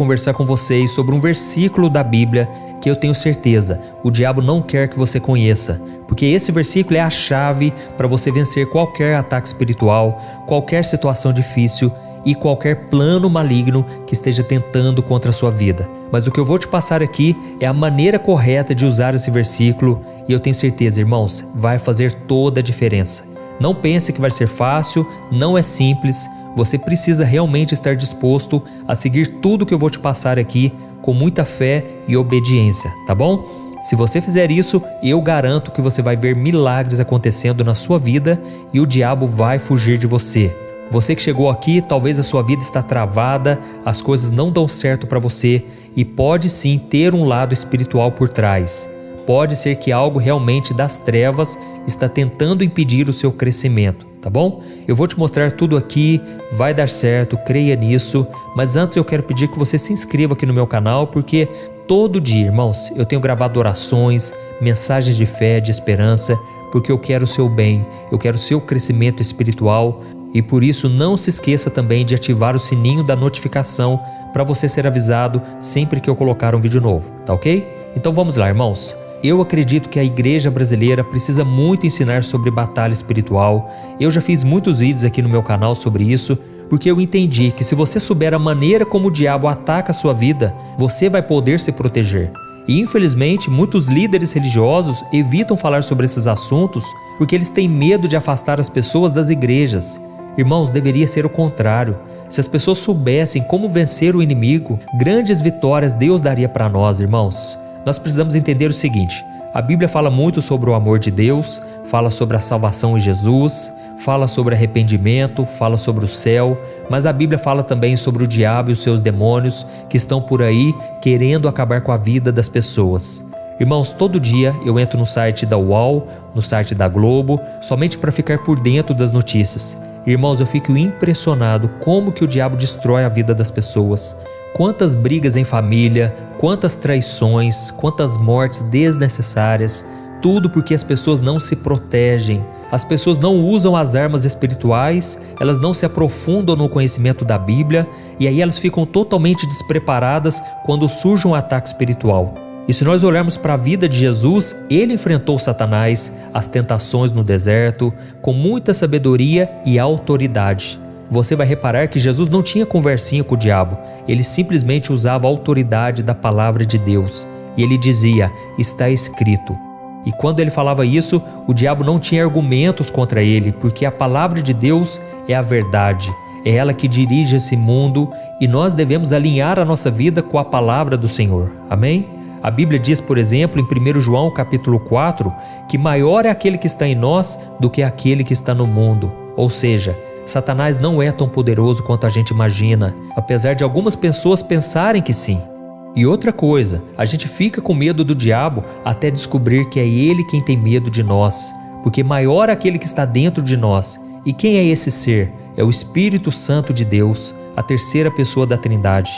Conversar com vocês sobre um versículo da Bíblia que eu tenho certeza o diabo não quer que você conheça, porque esse versículo é a chave para você vencer qualquer ataque espiritual, qualquer situação difícil e qualquer plano maligno que esteja tentando contra a sua vida. Mas o que eu vou te passar aqui é a maneira correta de usar esse versículo e eu tenho certeza, irmãos, vai fazer toda a diferença. Não pense que vai ser fácil, não é simples. Você precisa realmente estar disposto a seguir tudo que eu vou te passar aqui com muita fé e obediência, tá bom? Se você fizer isso, eu garanto que você vai ver milagres acontecendo na sua vida e o diabo vai fugir de você. Você que chegou aqui, talvez a sua vida está travada, as coisas não dão certo para você e pode sim ter um lado espiritual por trás. Pode ser que algo realmente das trevas está tentando impedir o seu crescimento, tá bom? Eu vou te mostrar tudo aqui, vai dar certo, creia nisso, mas antes eu quero pedir que você se inscreva aqui no meu canal, porque todo dia, irmãos, eu tenho gravado orações, mensagens de fé, de esperança, porque eu quero o seu bem, eu quero o seu crescimento espiritual e por isso não se esqueça também de ativar o sininho da notificação para você ser avisado sempre que eu colocar um vídeo novo, tá ok? Então vamos lá, irmãos. Eu acredito que a igreja brasileira precisa muito ensinar sobre batalha espiritual. Eu já fiz muitos vídeos aqui no meu canal sobre isso, porque eu entendi que se você souber a maneira como o diabo ataca a sua vida, você vai poder se proteger. E infelizmente, muitos líderes religiosos evitam falar sobre esses assuntos porque eles têm medo de afastar as pessoas das igrejas. Irmãos, deveria ser o contrário. Se as pessoas soubessem como vencer o inimigo, grandes vitórias Deus daria para nós, irmãos. Nós precisamos entender o seguinte, a Bíblia fala muito sobre o amor de Deus, fala sobre a salvação em Jesus, fala sobre arrependimento, fala sobre o céu, mas a Bíblia fala também sobre o diabo e os seus demônios que estão por aí querendo acabar com a vida das pessoas. Irmãos, todo dia eu entro no site da UOL, no site da Globo, somente para ficar por dentro das notícias. Irmãos, eu fico impressionado como que o diabo destrói a vida das pessoas. Quantas brigas em família, quantas traições, quantas mortes desnecessárias, tudo porque as pessoas não se protegem. As pessoas não usam as armas espirituais, elas não se aprofundam no conhecimento da Bíblia e aí elas ficam totalmente despreparadas quando surge um ataque espiritual. E se nós olharmos para a vida de Jesus, ele enfrentou Satanás, as tentações no deserto, com muita sabedoria e autoridade. Você vai reparar que Jesus não tinha conversinha com o diabo, ele simplesmente usava a autoridade da palavra de Deus. E ele dizia, está escrito. E quando ele falava isso, o diabo não tinha argumentos contra ele, porque a palavra de Deus é a verdade. É ela que dirige esse mundo e nós devemos alinhar a nossa vida com a palavra do Senhor. Amém? A Bíblia diz, por exemplo, em 1 João capítulo 4, que maior é aquele que está em nós do que aquele que está no mundo. Ou seja, Satanás não é tão poderoso quanto a gente imagina, apesar de algumas pessoas pensarem que sim. E outra coisa, a gente fica com medo do diabo até descobrir que é ele quem tem medo de nós, porque maior é aquele que está dentro de nós. E quem é esse ser? É o Espírito Santo de Deus, a terceira pessoa da Trindade.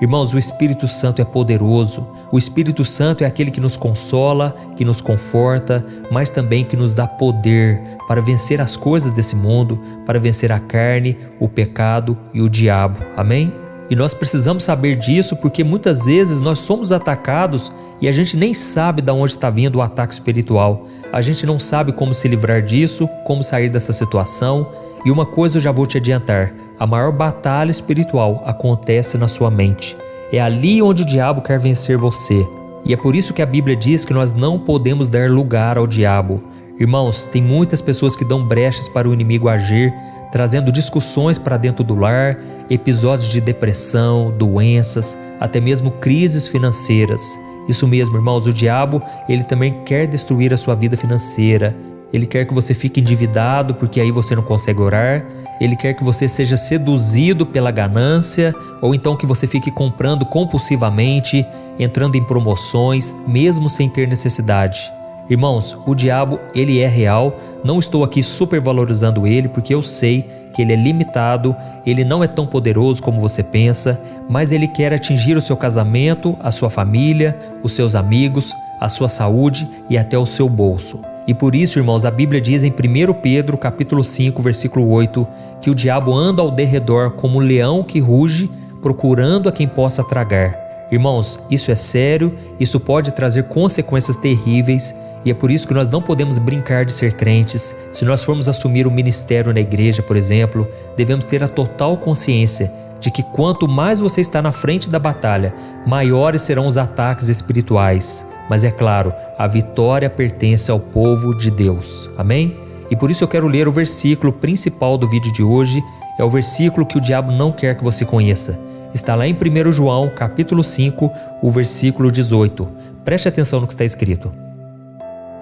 Irmãos, o Espírito Santo é poderoso. O Espírito Santo é aquele que nos consola, que nos conforta, mas também que nos dá poder para vencer as coisas desse mundo, para vencer a carne, o pecado e o diabo. Amém? E nós precisamos saber disso porque muitas vezes nós somos atacados e a gente nem sabe de onde está vindo o ataque espiritual. A gente não sabe como se livrar disso, como sair dessa situação. E uma coisa eu já vou te adiantar, a maior batalha espiritual acontece na sua mente. É ali onde o diabo quer vencer você. E é por isso que a Bíblia diz que nós não podemos dar lugar ao diabo. Irmãos, tem muitas pessoas que dão brechas para o inimigo agir, trazendo discussões para dentro do lar, episódios de depressão, doenças, até mesmo crises financeiras. Isso mesmo, irmãos, o diabo, ele também quer destruir a sua vida financeira. Ele quer que você fique endividado porque aí você não consegue orar. Ele quer que você seja seduzido pela ganância ou então que você fique comprando compulsivamente, entrando em promoções, mesmo sem ter necessidade. Irmãos, o diabo, ele é real. Não estou aqui supervalorizando ele porque eu sei que ele é limitado, ele não é tão poderoso como você pensa, mas ele quer atingir o seu casamento, a sua família, os seus amigos, a sua saúde e até o seu bolso. E por isso, irmãos, a Bíblia diz em 1 Pedro capítulo 5, versículo 8, que o diabo anda ao derredor como um leão que ruge, procurando a quem possa tragar. Irmãos, isso é sério, isso pode trazer consequências terríveis e é por isso que nós não podemos brincar de ser crentes. Se nós formos assumir um ministério na igreja, por exemplo, devemos ter a total consciência de que quanto mais você está na frente da batalha, maiores serão os ataques espirituais. Mas é claro, a vitória pertence ao povo de Deus. Amém? E por isso eu quero ler o versículo principal do vídeo de hoje. É o versículo que o diabo não quer que você conheça. Está lá em 1 João, capítulo 5, o versículo 18. Preste atenção no que está escrito.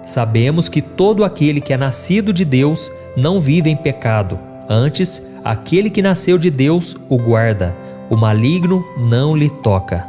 Sabemos que todo aquele que é nascido de Deus não vive em pecado. Antes, aquele que nasceu de Deus o guarda. O maligno não lhe toca.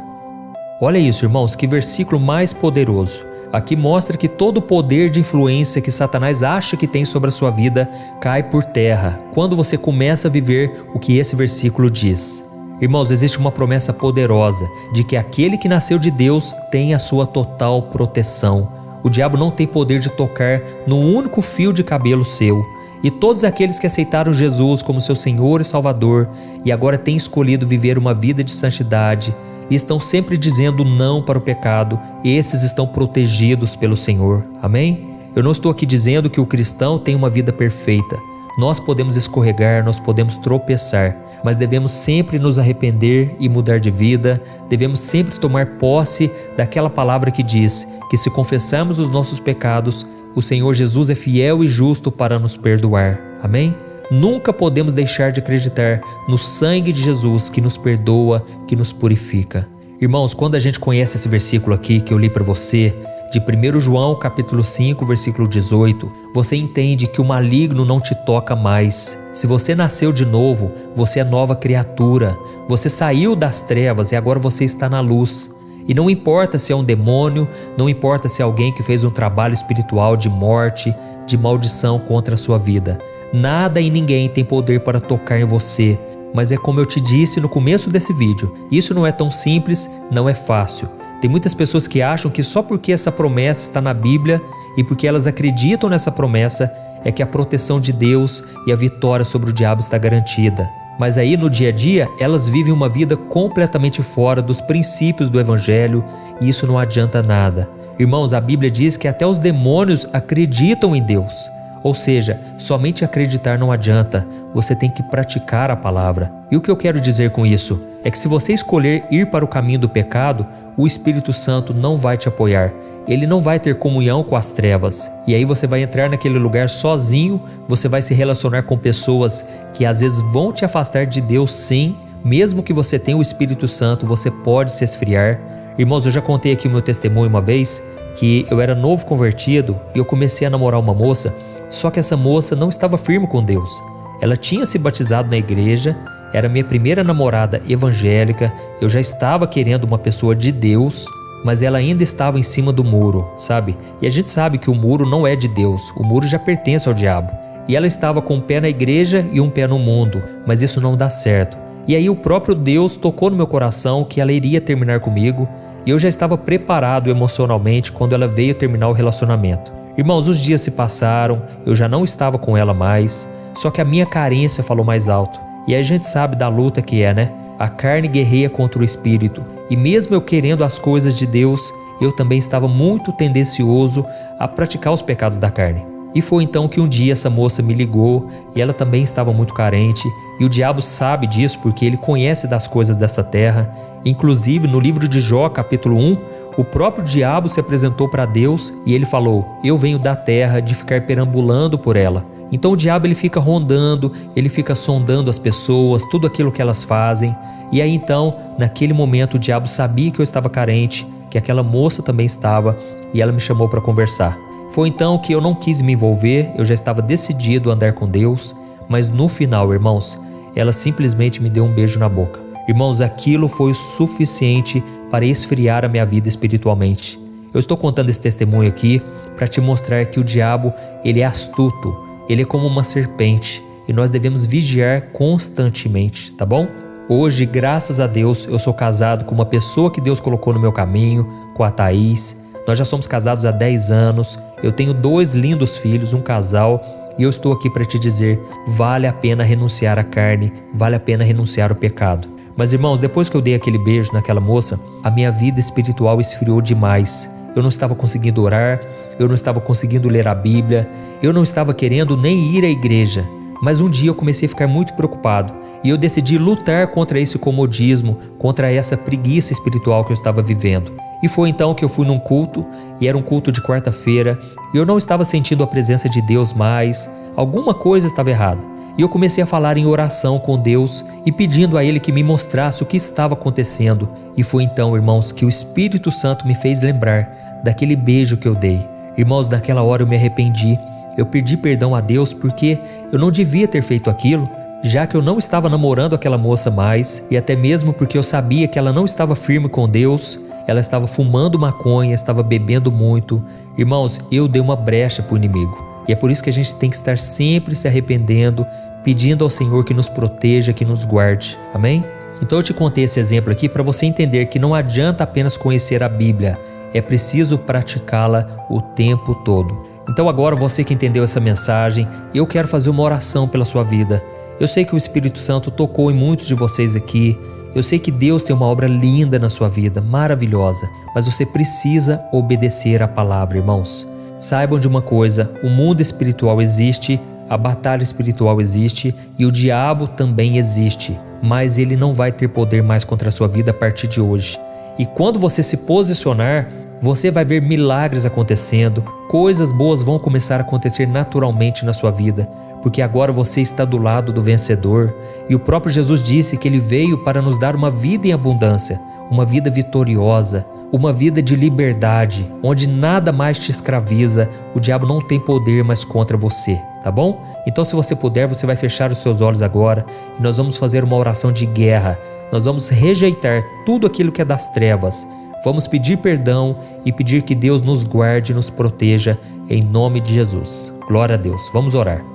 Olha isso, irmãos, que versículo mais poderoso. Aqui mostra que todo o poder de influência que Satanás acha que tem sobre a sua vida cai por terra quando você começa a viver o que esse versículo diz. Irmãos, existe uma promessa poderosa de que aquele que nasceu de Deus tem a sua total proteção. O diabo não tem poder de tocar no único fio de cabelo seu. E todos aqueles que aceitaram Jesus como seu Senhor e Salvador e agora têm escolhido viver uma vida de santidade e estão sempre dizendo não para o pecado, esses estão protegidos pelo Senhor. Amém? Eu não estou aqui dizendo que o cristão tem uma vida perfeita. Nós podemos escorregar, nós podemos tropeçar, mas devemos sempre nos arrepender e mudar de vida. Devemos sempre tomar posse daquela palavra que diz que se confessarmos os nossos pecados, o Senhor Jesus é fiel e justo para nos perdoar. Amém? Nunca podemos deixar de acreditar no sangue de Jesus que nos perdoa, que nos purifica. Irmãos, quando a gente conhece esse versículo aqui que eu li para você, de 1 João capítulo 5, versículo 18, você entende que o maligno não te toca mais. Se você nasceu de novo, você é nova criatura. Você saiu das trevas e agora você está na luz. E não importa se é um demônio, não importa se é alguém que fez um trabalho espiritual de morte, de maldição contra a sua vida. Nada e ninguém tem poder para tocar em você. Mas é como eu te disse no começo desse vídeo, isso não é tão simples, não é fácil. Tem muitas pessoas que acham que só porque essa promessa está na Bíblia e porque elas acreditam nessa promessa é que a proteção de Deus e a vitória sobre o diabo está garantida. Mas aí no dia a dia elas vivem uma vida completamente fora dos princípios do Evangelho e isso não adianta nada. Irmãos, a Bíblia diz que até os demônios acreditam em Deus. Ou seja, somente acreditar não adianta, você tem que praticar a palavra. E o que eu quero dizer com isso? É que se você escolher ir para o caminho do pecado, o Espírito Santo não vai te apoiar. Ele não vai ter comunhão com as trevas. E aí você vai entrar naquele lugar sozinho, você vai se relacionar com pessoas que às vezes vão te afastar de Deus sim. Mesmo que você tenha o Espírito Santo, você pode se esfriar. Irmãos, eu já contei aqui o meu testemunho uma vez, que eu era novo convertido e eu comecei a namorar uma moça. Só que essa moça não estava firme com Deus. Ela tinha se batizado na igreja, era minha primeira namorada evangélica, eu já estava querendo uma pessoa de Deus, mas ela ainda estava em cima do muro, sabe? E a gente sabe que o muro não é de Deus, o muro já pertence ao diabo. E ela estava com um pé na igreja e um pé no mundo, mas isso não dá certo. E aí o próprio Deus tocou no meu coração que ela iria terminar comigo, e eu já estava preparado emocionalmente quando ela veio terminar o relacionamento. Irmãos, os dias se passaram, eu já não estava com ela mais, só que a minha carência falou mais alto. E aí a gente sabe da luta que é, né? A carne guerreia contra o espírito. E mesmo eu querendo as coisas de Deus, eu também estava muito tendencioso a praticar os pecados da carne. E foi então que um dia essa moça me ligou e ela também estava muito carente. E o diabo sabe disso porque ele conhece das coisas dessa terra. Inclusive no livro de Jó, capítulo 1, o próprio diabo se apresentou para Deus e ele falou: eu venho da terra de ficar perambulando por ela. Então o diabo ele fica rondando, ele fica sondando as pessoas, tudo aquilo que elas fazem. E aí então, naquele momento o diabo sabia que eu estava carente, que aquela moça também estava, e ela me chamou para conversar. Foi então que eu não quis me envolver, eu já estava decidido a andar com Deus, mas no final, irmãos, ela simplesmente me deu um beijo na boca. Irmãos, aquilo foi o suficiente para esfriar a minha vida espiritualmente. Eu estou contando esse testemunho aqui para te mostrar que o diabo, ele é astuto, ele é como uma serpente e nós devemos vigiar constantemente, tá bom? Hoje, graças a Deus, eu sou casado com uma pessoa que Deus colocou no meu caminho, com a Thaís. Nós já somos casados há 10 anos, eu tenho 2 lindos filhos, um casal, e eu estou aqui para te dizer, vale a pena renunciar à carne, vale a pena renunciar ao pecado. Mas irmãos, depois que eu dei aquele beijo naquela moça, a minha vida espiritual esfriou demais. Eu não estava conseguindo orar, eu não estava conseguindo ler a Bíblia, eu não estava querendo nem ir à igreja. Mas um dia eu comecei a ficar muito preocupado e eu decidi lutar contra esse comodismo, contra essa preguiça espiritual que eu estava vivendo. E foi então que eu fui num culto, e era um culto de quarta-feira, e eu não estava sentindo a presença de Deus mais, alguma coisa estava errada. E eu comecei a falar em oração com Deus e pedindo a Ele que me mostrasse o que estava acontecendo. E foi então, irmãos, que o Espírito Santo me fez lembrar daquele beijo que eu dei. Irmãos, naquela hora eu me arrependi. Eu pedi perdão a Deus porque eu não devia ter feito aquilo, já que eu não estava namorando aquela moça mais, e até mesmo porque eu sabia que ela não estava firme com Deus, ela estava fumando maconha, estava bebendo muito. Irmãos, eu dei uma brecha para o inimigo. E é por isso que a gente tem que estar sempre se arrependendo, pedindo ao Senhor que nos proteja, que nos guarde. Amém? Então eu te contei esse exemplo aqui para você entender que não adianta apenas conhecer a Bíblia, é preciso praticá-la o tempo todo. Então agora, você que entendeu essa mensagem, eu quero fazer uma oração pela sua vida. Eu sei que o Espírito Santo tocou em muitos de vocês aqui. Eu sei que Deus tem uma obra linda na sua vida, maravilhosa. Mas você precisa obedecer à palavra, irmãos. Saibam de uma coisa, o mundo espiritual existe, a batalha espiritual existe e o diabo também existe. Mas ele não vai ter poder mais contra a sua vida a partir de hoje. E quando você se posicionar, você vai ver milagres acontecendo, coisas boas vão começar a acontecer naturalmente na sua vida, porque agora você está do lado do vencedor. E o próprio Jesus disse que Ele veio para nos dar uma vida em abundância, uma vida vitoriosa, uma vida de liberdade, onde nada mais te escraviza, o diabo não tem poder mais contra você, tá bom? Então, se você puder, você vai fechar os seus olhos agora e nós vamos fazer uma oração de guerra. Nós vamos rejeitar tudo aquilo que é das trevas. Vamos pedir perdão e pedir que Deus nos guarde e nos proteja em nome de Jesus. Glória a Deus. Vamos orar.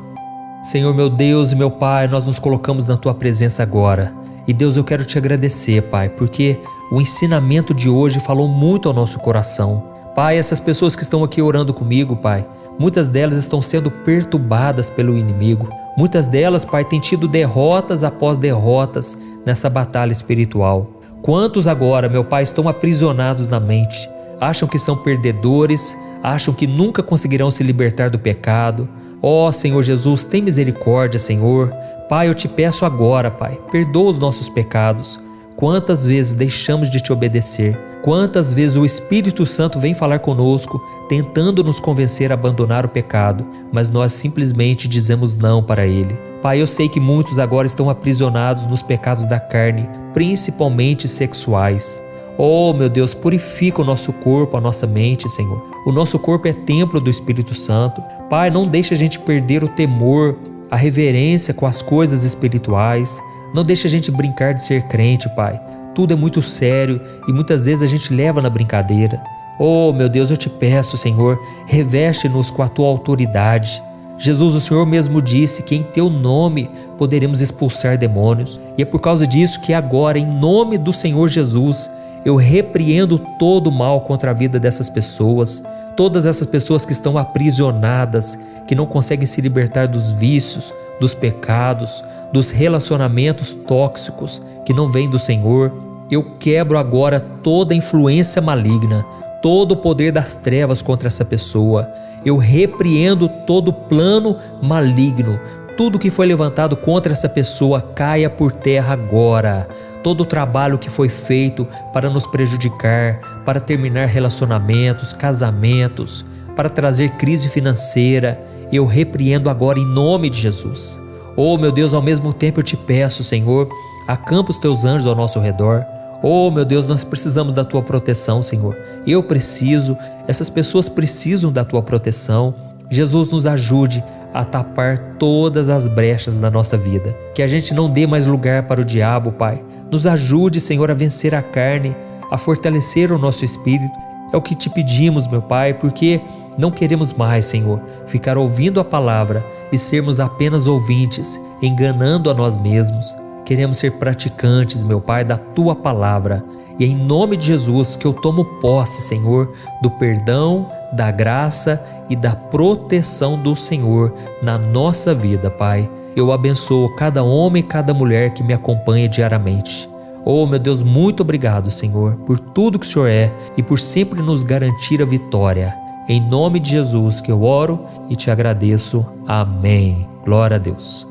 Senhor, meu Deus e meu Pai, nós nos colocamos na Tua presença agora. E Deus, eu quero Te agradecer, Pai, porque o ensinamento de hoje falou muito ao nosso coração. Pai, essas pessoas que estão aqui orando comigo, Pai, muitas delas estão sendo perturbadas pelo inimigo. Muitas delas, Pai, têm tido derrotas após derrotas nessa batalha espiritual. Quantos agora, meu Pai, estão aprisionados na mente, acham que são perdedores, acham que nunca conseguirão se libertar do pecado. Ó Senhor Jesus, tem misericórdia, Senhor. Pai, eu te peço agora, Pai, perdoa os nossos pecados. Quantas vezes deixamos de te obedecer? Quantas vezes o Espírito Santo vem falar conosco, tentando nos convencer a abandonar o pecado, mas nós simplesmente dizemos não para ele. Pai, eu sei que muitos agora estão aprisionados nos pecados da carne, principalmente sexuais. Oh, meu Deus, purifica o nosso corpo, a nossa mente, Senhor. O nosso corpo é templo do Espírito Santo. Pai, não deixe a gente perder o temor, a reverência com as coisas espirituais. Não deixe a gente brincar de ser crente, Pai. Tudo é muito sério e muitas vezes a gente leva na brincadeira. Oh, meu Deus, eu te peço, Senhor, reveste-nos com a Tua autoridade. Jesus, o Senhor mesmo disse que em Teu nome poderemos expulsar demônios. E é por causa disso que agora, em nome do Senhor Jesus, eu repreendo todo o mal contra a vida dessas pessoas, todas essas pessoas que estão aprisionadas, que não conseguem se libertar dos vícios, dos pecados, dos relacionamentos tóxicos que não vêm do Senhor. Eu quebro agora toda influência maligna, todo o poder das trevas contra essa pessoa. Eu repreendo todo plano maligno. Tudo que foi levantado contra essa pessoa caia por terra agora. Todo o trabalho que foi feito para nos prejudicar, para terminar relacionamentos, casamentos, para trazer crise financeira, eu repreendo agora em nome de Jesus. Oh, meu Deus, ao mesmo tempo eu te peço, Senhor, acampa os Teus anjos ao nosso redor. Oh, meu Deus, nós precisamos da Tua proteção, Senhor. Eu preciso, essas pessoas precisam da Tua proteção. Jesus, nos ajude a tapar todas as brechas da nossa vida. Que a gente não dê mais lugar para o diabo, Pai. Nos ajude, Senhor, a vencer a carne, a fortalecer o nosso espírito. É o que te pedimos, meu Pai, porque não queremos mais, Senhor, ficar ouvindo a palavra e sermos apenas ouvintes, enganando a nós mesmos. Queremos ser praticantes, meu Pai, da Tua palavra. E é em nome de Jesus que eu tomo posse, Senhor, do perdão, da graça e da proteção do Senhor na nossa vida, Pai. Eu abençoo cada homem e cada mulher que me acompanha diariamente. Oh, meu Deus, muito obrigado, Senhor, por tudo que o Senhor é e por sempre nos garantir a vitória. Em nome de Jesus que eu oro e te agradeço. Amém. Glória a Deus.